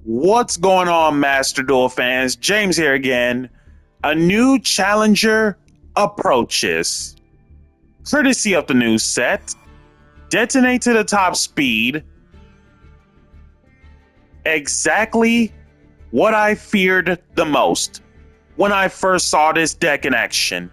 What's going on, Master Duel fans? James here again. A new challenger approaches. Courtesy of the new set, detonate to the top speed. Exactly what I feared the most when I first saw this deck in action.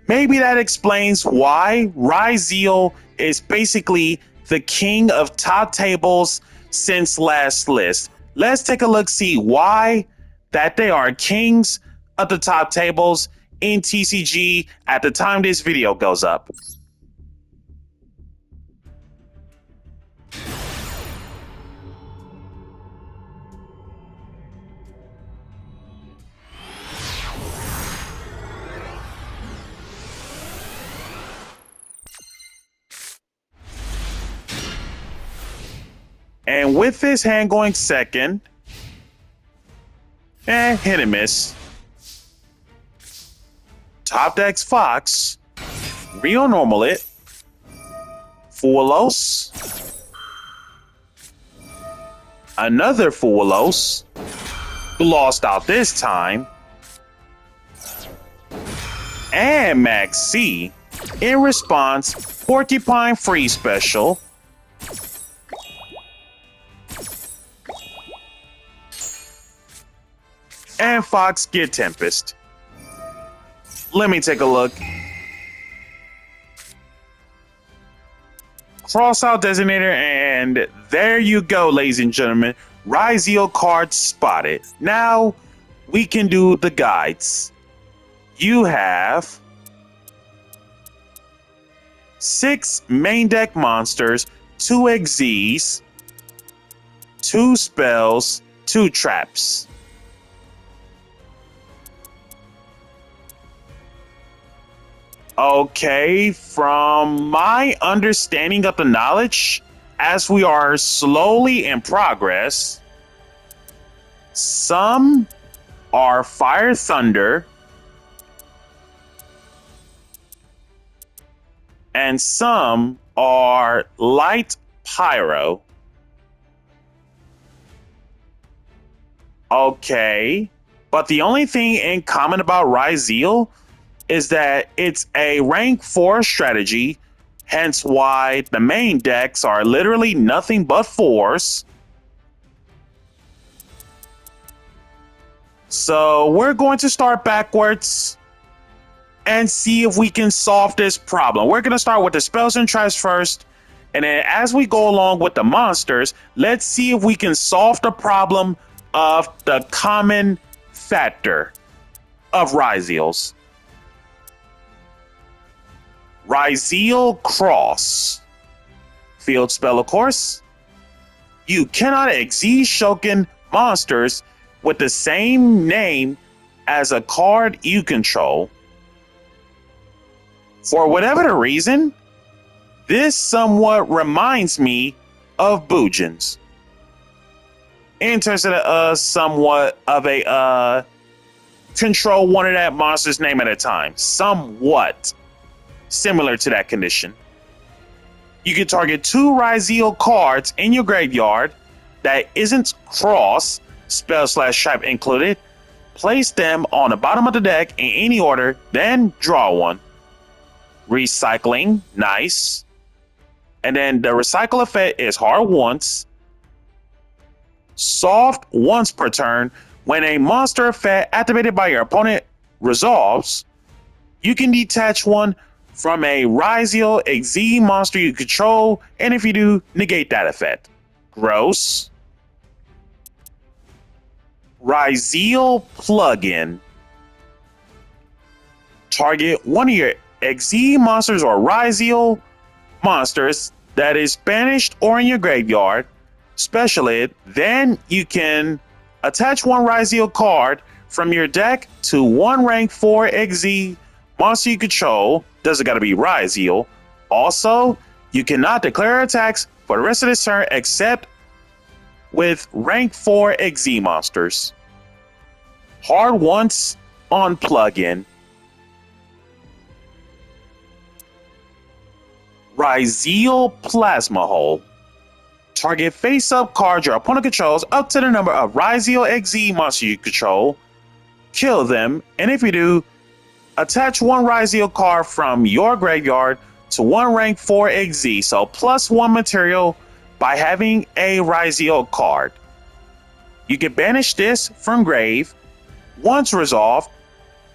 Maybe that explains why Ryzeal is basically the king of top tables since last list. Let's take a look, see why that they are kings of the top tables in TCG at the time this video goes up. And with this hand going second, hit and miss. Top decks Fox, Rio Normal It, Fuelos, another Fuelos, who lost out this time, and Max C. In response, Porcupine Free Special, and Fox get Tempest. Let me take a look. Cross out Designator, and there you go, ladies and gentlemen. Ryzeal card spotted. Now we can do the guides. You have 6 main deck monsters, 2 XZs, 2 spells, 2 traps. Okay, from my understanding of the knowledge, as we are slowly in progress, some are Fire Thunder, and some are Light Pyro. Okay, but the only thing in common about Ryzeal is that it's a rank 4 strategy, hence why the main decks are literally nothing but 4s. So we're going to start backwards and see if we can solve this problem. We're going to start with the spells and traps first, and then as we go along with the monsters, let's see if we can solve the problem of the common factor of Ryzeal's. Ryzeal Cross. Field spell, of course. You cannot XZ Shoken monsters with the same name as a card you control. For whatever the reason, this somewhat reminds me of Boojins. In terms of somewhat of a control one of that monster's name at a time. Somewhat similar to that condition. You can target 2 Ryzeal cards in your graveyard that isn't cross, spell/trap included. Place them on the bottom of the deck in any order, then draw one. Recycling, nice. And then the recycle effect is hard once, soft once per turn. When a monster effect activated by your opponent resolves, you can detach one from a Ryzeal XZ monster you control, and if you do, negate that effect. Gross. Ryzeal plugin. Target one of your XZ monsters or Ryzeal monsters that is banished or in your graveyard, special it, then you can attach one Ryzeal card from your deck to one rank 4 XZ monster you control. Doesn't got to be Ryzeal. Also, you cannot declare attacks for the rest of this turn except with rank 4 XZ monsters. Hard once on plugin. Ryzeal Plasma Hole. Target face-up card your opponent controls up to the number of Ryzeal XZ monsters you control. Kill them, and if you do, attach one Ryzeal card from your graveyard to one rank 4 XZ, so +1 material by having a Ryzeal card. You can banish this from grave. Once resolved,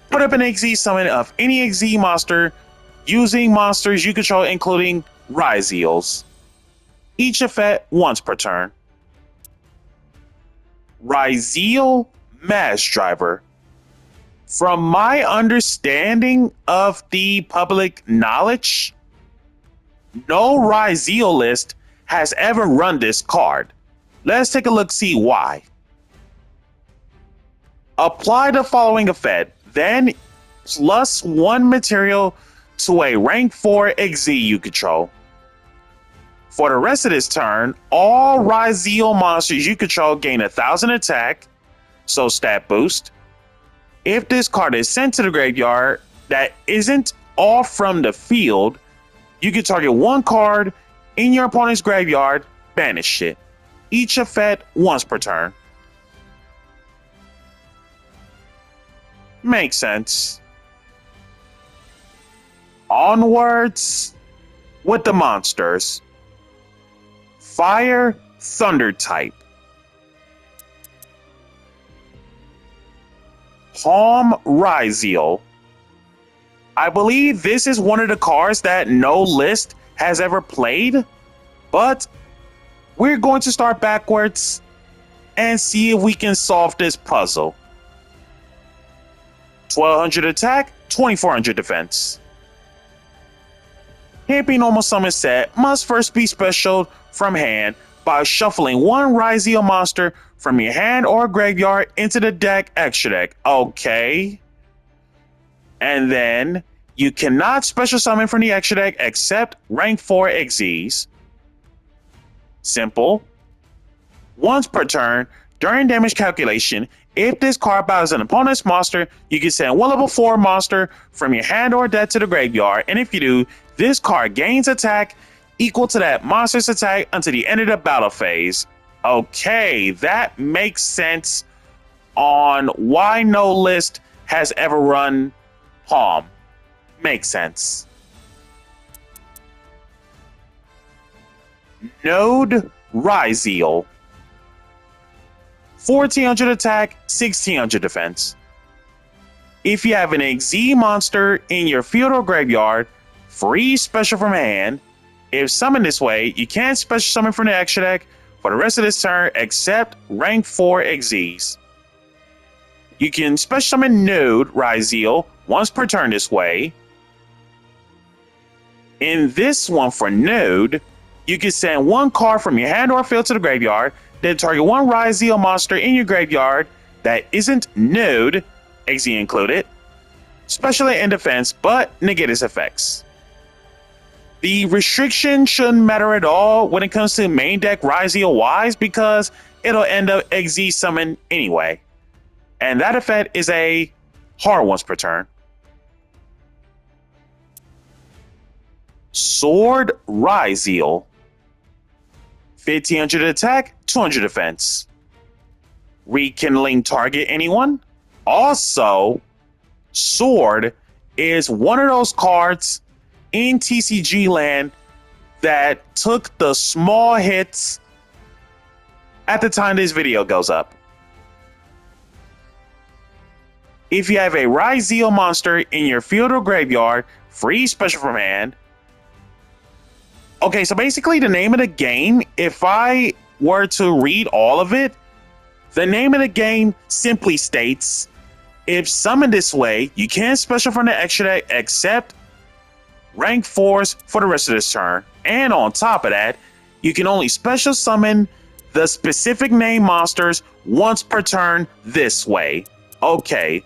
put up an XZ summon of any XZ monster using monsters you control, including Ryzeals. Each effect once per turn. Ryzeal Mass Driver. From my understanding of the public knowledge, no Ryzeal list has ever run this card. Let's take a look, see why. Apply the following effect, then +1 material to a rank 4 XZ you control. For the rest of this turn, all Ryzeal monsters you control gain 1,000 attack, so stat boost. If this card is sent to the graveyard that isn't off from the field, you can target one card in your opponent's graveyard, banish it. Each effect once per turn. Makes sense. Onwards with the monsters. Fire Thunder type. Palm Ryzeal. I believe this is one of the cards that no list has ever played, but we're going to start backwards and see if we can solve this puzzle. 1,200 attack, 2,400 defense. Can't be normal summon set, must first be special from hand by shuffling one Ryzeal monster from your hand or graveyard into the deck extra deck. Okay. And then you cannot special summon from the extra deck except rank 4 XZs. Simple. Once per turn, during damage calculation, if this card battles an opponent's monster, you can send one level 4 monster from your hand or deck to the graveyard, and if you do, this card gains attack equal to that monster's attack until the end of the battle phase. Okay, that makes sense on why no list has ever run Palm. Makes sense. Node Ryzeal. 1,400 attack, 1,600 defense. If you have an XZ monster in your field or graveyard, free special from hand. If summoned this way, you can't special summon from the extra deck for the rest of this turn except rank 4 XZs. You can special summon Node Ryzeal once per turn this way. In this one for Node, you can send one card from your hand or field to the graveyard, then target one Ryzeal monster in your graveyard that isn't Node, XZ included, specially in defense, but negate its effects. The restriction shouldn't matter at all when it comes to main deck Ryzeal wise because it'll end up XZ summon anyway. And that effect is a hard once per turn. Sword Ryzeal. 1,500 attack, 200 defense. Rekindling target anyone. Also, Sword is one of those cards in TCG land that took the small hits at the time this video goes up. If you have a Ryzeal monster in your field or graveyard, free special from hand. Okay, so basically the name of the game, if I were to read all of it, the name of the game simply states, if summoned this way, you can't special from the extra deck except rank 4s for the rest of this turn. And on top of that, you can only special summon the specific name monsters once per turn this way. Okay.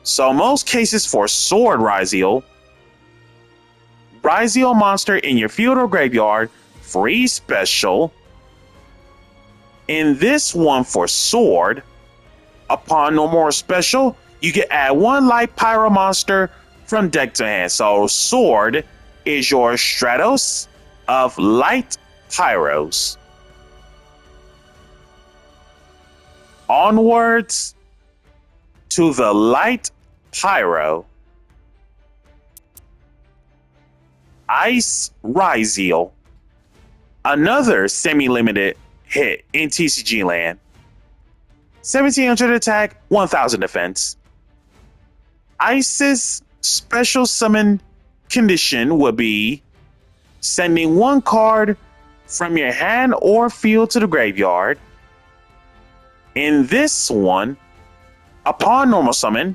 So most cases for Sword Ryzeal, Ryzeal monster in your field or graveyard, free special. In this one for Sword, upon no more special, you can add one light pyro monster from deck to hand. So Sword is your Stratos of light pyros. Onwards to the light pyro. Ice Ryzeal. Another semi-limited hit in TCG land. 1700 attack, 1000 defense. Ice's special summon condition would be sending one card from your hand or field to the graveyard. In this one, upon normal summon,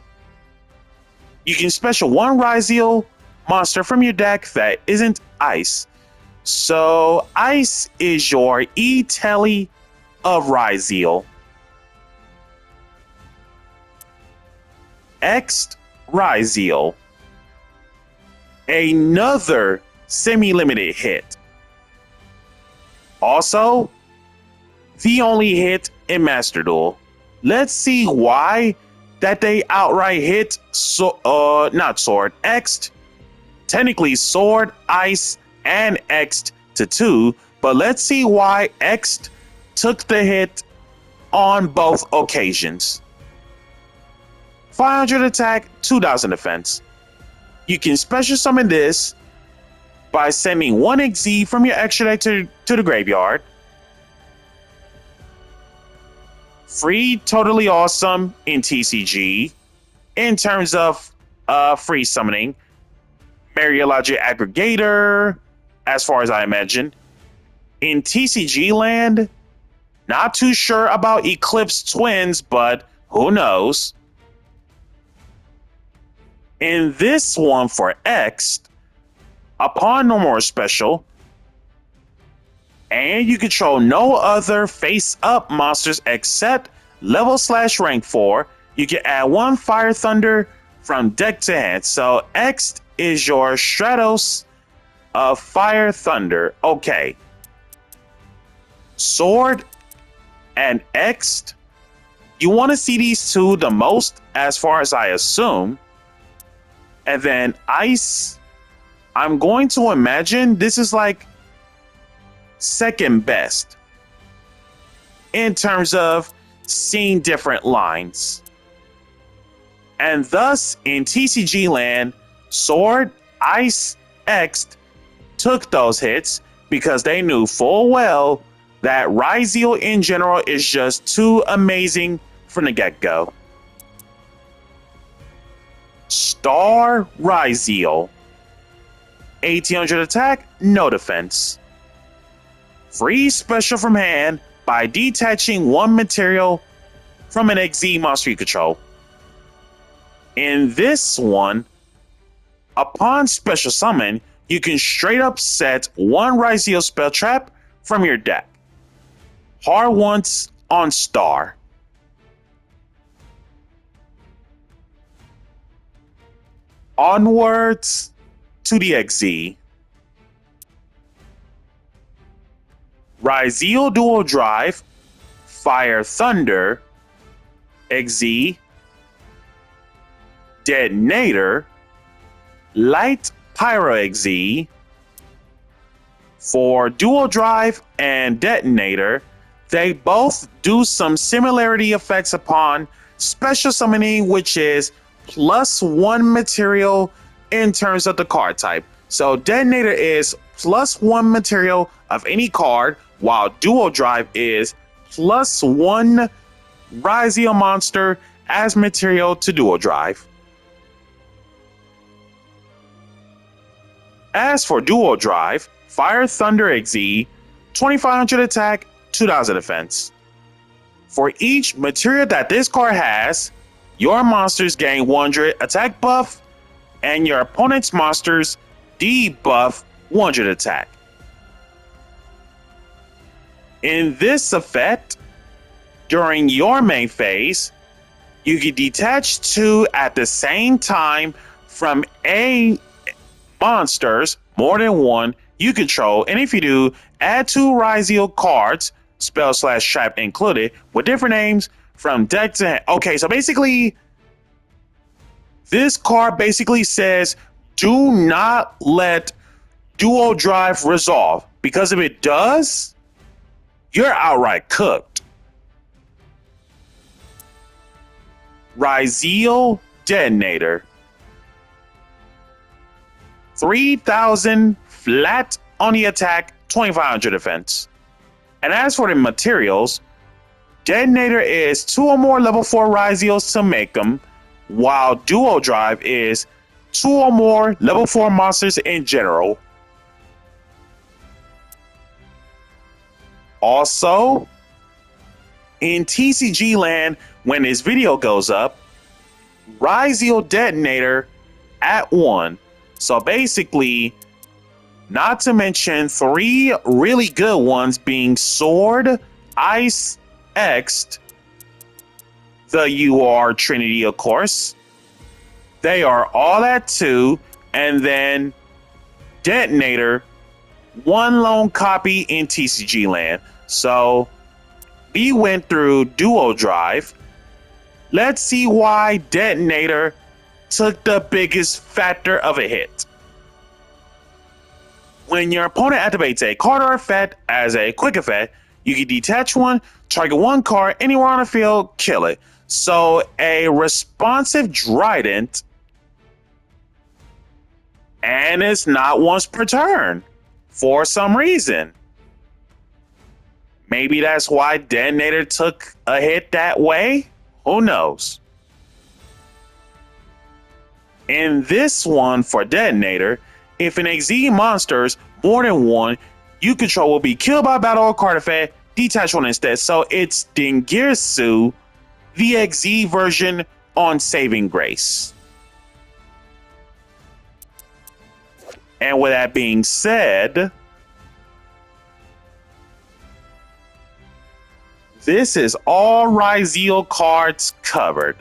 you can special one Ryzeal monster from your deck that isn't ice. So ice is your E-Telly of Ryzeal. X'd Ryzeal. Another semi-limited hit. Also, the only hit in Master Duel. Let's see why that they outright hit not sword, X'd. Technically sword, ice, and X'd to 2, but let's see why X'd took the hit on both occasions. 500 attack, 2000 defense. You can special summon this by sending one XZ from your extra deck to the graveyard. Free, totally awesome in TCG in terms of free summoning. Mariologic Aggregator, as far as I imagine. In TCG land, not too sure about Eclipse Twins, but who knows. In this one for X, upon normal or special, and you control no other face-up monsters except level/rank 4, you can add one Fire Thunder from deck to hand. So X is your Stratos of Fire Thunder. Okay. Sword and X, you want to see these two the most, as far as I assume. And then Ice, I'm going to imagine this is like second best in terms of seeing different lines. And thus, in TCG land, Sword, Ice, X took those hits because they knew full well that Ryzeal in general is just too amazing from the get-go. Star Ryzeal. 1800 attack, no defense. Free special from hand by detaching one material from an XZ monster you control. In this one, upon special summon, you can straight up set one Ryzeal spell trap from your deck. Hard once on Star. Onwards to the XZ. Ryzeal Dual Drive, Fire Thunder, XZ, Detonator, Light Pyro XZ. For Dual Drive and Detonator, they both do some similarity effects upon special summoning, which is +1 material in terms of the card type. So Detonator is +1 material of any card, while Dual Drive is +1 Ryzeal monster as material to Dual Drive. As for Dual Drive, Fire Thunder XZ, 2500 attack, 2000 defense. For each material that this card has, your monsters gain 100 attack buff, and your opponent's monsters debuff 100 attack. In this effect, during your main phase, you can detach 2 at the same time from a monsters, more than one, you control, and if you do, add 2 Ryzeal cards, spell/trap included, with different names from deck to hand. Okay, so basically, this card basically says, do not let dual drive resolve. Because if it does, you're outright cooked. Ryzeal Detonator. 3,000 flat on the attack, 2,500 defense. And as for the materials, Detonator is 2 or more level 4 Ryzeals to make them, while Dual Drive is 2 or more level 4 monsters in general. Also, in TCG land, when this video goes up, Ryzeal Detonator at 1. So basically, not to mention 3 really good ones being Sword, Ice, X'd, the UR Trinity, of course. They are all at 2, and then Detonator, 1 lone copy in TCG land. So we went through Duo Drive. Let's see why Detonator took the biggest factor of a hit. When your opponent activates a card or effect as a quick effect, you can detach one, target 1 card anywhere on the field, kill it. So a responsive Trident, and it's not once per turn for some reason. Maybe that's why Detonator took a hit that way? Who knows? In this one for Detonator, if an XZ monsters more than 1 you control will be killed by battle or card effect, detach one instead. So it's Dingirsu, the XZ version on Saving Grace. And with that being said, this is all Ryzeal cards covered.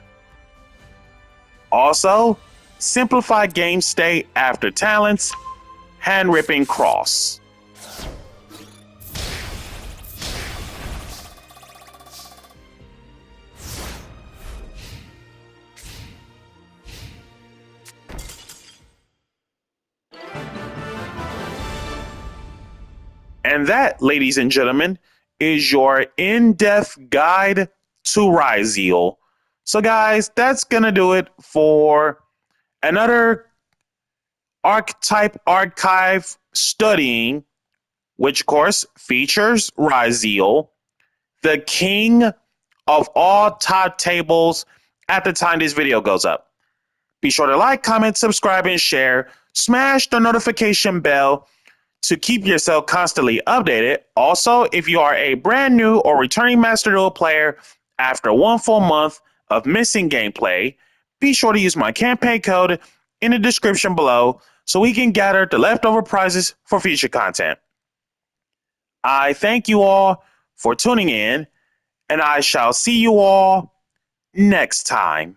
Also, simplified game state after talents, hand ripping cross. And that, ladies and gentlemen, is your in-depth guide to Ryzeal. So guys, that's gonna do it for another archetype archive studying, which of course features Ryzeal, the king of all top tables at the time this video goes up. Be sure to like, comment, subscribe, and share. Smash the notification bell to keep yourself constantly updated. Also, if you are a brand new or returning Master Duel player after 1 full month of missing gameplay, be sure to use my campaign code in the description below so we can gather the leftover prizes for future content. I thank you all for tuning in, and I shall see you all next time.